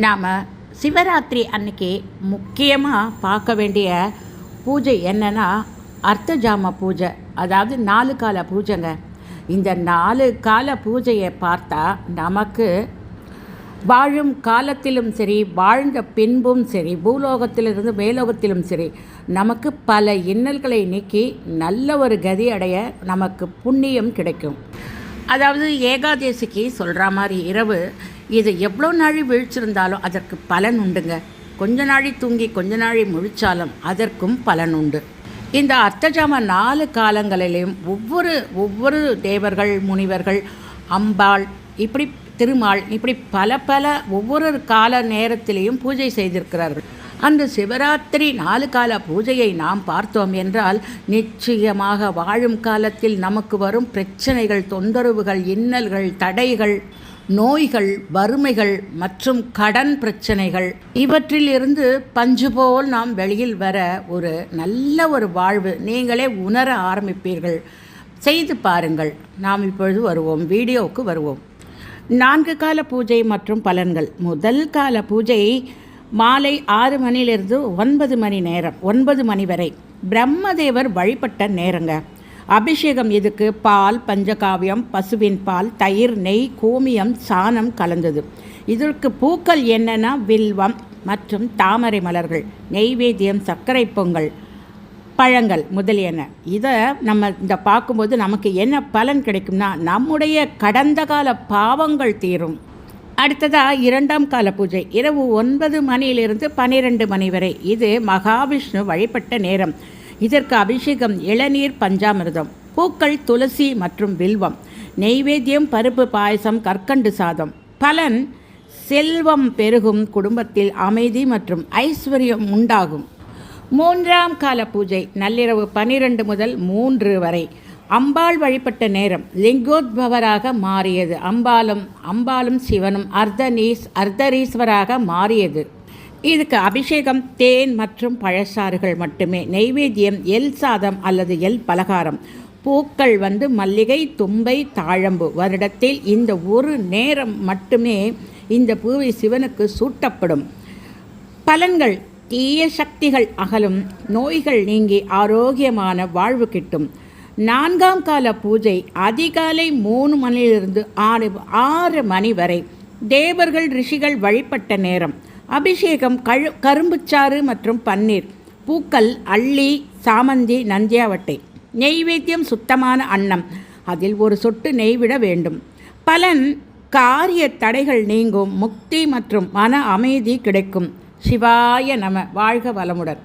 நாம் சிவராத்திரி அன்னைக்கு முக்கியமாக பார்க்க வேண்டிய பூஜை என்னென்னா அர்த்தஜாம பூஜை, அதாவது 4 கால பூஜைங்க. இந்த 4 கால பூஜையை பார்த்தா நமக்கு வாழும் காலத்திலும் சரி, வாழ்ந்த பின்பும் சரி, பூலோகத்திலிருந்து மேலோகத்திலும் சரி, நமக்கு பல இன்னல்களை நீக்கி நல்ல ஒரு கதி அடைய நமக்கு புண்ணியம் கிடைக்கும். அதாவது ஏகாதேசிக்கு சொல்கிற மாதிரி இரவு இது எவ்வளோ நாழி விழிச்சிருந்தாலும் அதற்கு பலன் உண்டுங்க. கொஞ்ச நாழி தூங்கி கொஞ்ச நாழி முழிச்சாலும் அதற்கும் பலன் உண்டு. இந்த அர்த்தஜாம 4 காலங்களிலையும் ஒவ்வொரு தேவர்கள், முனிவர்கள், அம்பாள், இப்படி திருமால், இப்படி பல ஒவ்வொரு கால நேரத்திலையும் பூஜை செய்திருக்கிறார்கள். அந்த சிவராத்திரி 4 கால பூஜையை நாம் பார்த்தோம் என்றால் நிச்சயமாக வாழும் காலத்தில் நமக்கு வரும் பிரச்சனைகள், தொந்தரவுகள், இன்னல்கள், தடைகள், நோய்கள், வறுமைகள் மற்றும் கடன் பிரச்சனைகள் இவற்றிலிருந்து பஞ்சு போல் நாம் வெளியில் வர ஒரு நல்ல ஒரு வாழ்வு நீங்களே உணர ஆரம்பிப்பீர்கள். செய்து பாருங்கள். நாம் இப்பொழுது வருவோம், வீடியோவுக்கு வருவோம். 4 கால பூஜை மற்றும் பலன்கள். முதல் கால பூஜை மாலை 6 மணிலிருந்து 9 மணி நேரம், 9 மணி வரை பிரம்மதேவர் வழிபட்ட நேரங்க. அபிஷேகம் இதுக்கு பால், பஞ்சகாவியம், பசுவின் பால், தயிர், நெய், கோமியம், சாணம் கலந்தது. இதற்கு பூக்கள் என்னென்னா வில்வம் மற்றும் தாமரை மலர்கள், நெய்வேத்தியம், சர்க்கரை பொங்கல், பழங்கள் முதலியன. இதை நம்ம இந்த பார்க்கும்போது நமக்கு என்ன பலன் கிடைக்கும்னா நம்முடைய கடந்த கால பாவங்கள் தீரும். அடுத்ததாக 2ஆம் கால பூஜை இரவு 9 மணியிலிருந்து 12 மணி வரை. இது மகாவிஷ்ணு வழிபட்ட நேரம். இதற்கு அபிஷேகம் இளநீர், பஞ்சாமிர்தம், பூக்கள், துளசி மற்றும் வில்வம், நெய்வேத்தியம், பருப்பு பாயசம், கற்கண்டு சாதம். பலன் செல்வம் பெருகும், குடும்பத்தில் அமைதி மற்றும் ஐஸ்வர்யம் உண்டாகும். 3ஆம் கால பூஜை நள்ளிரவு 12 முதல் 3 வரை. அம்பாள் வழிபட்ட நேரம். லிங்கோத்பவராக மாறியது. அம்பாலும் சிவனும் அர்த்தரீஸ்வராக மாறியது. இதுக்கு அபிஷேகம் தேன் மற்றும் பழச்சாறுகள் மட்டுமே. நெய்வேத்தியம் எல் சாதம் அல்லது எல் பலகாரம். பூக்கள் மல்லிகை, தும்பை, தாழம்பு. வருடத்தில் இந்த ஒரு நேரம் மட்டுமே இந்த பூவை சிவனுக்கு சூட்டப்படும். பலன்கள்: தீய சக்திகள் அகலும், நோய்கள் நீங்கி ஆரோக்கியமான வாழ்வு கிட்டும். 4ஆம் கால பூஜை அதிகாலை 3 மணியிலிருந்து 6 மணி வரை. தேவர்கள், ரிஷிகள் வழிபட்ட நேரம். அபிஷேகம் கரும்புச்சாறு மற்றும் பன்னீர், பூக்கள் அல்லி, சாமந்தி, நந்தியாவட்டை. நெய்வேத்தியம் சுத்தமான அன்னம், அதில் ஒரு சொட்டு நெய்விட வேண்டும். பலன்: காரிய தடைகள் நீங்கும், முக்தி மற்றும் மன அமைதி கிடைக்கும். சிவாய நம. வாழ்க வளமுடன்.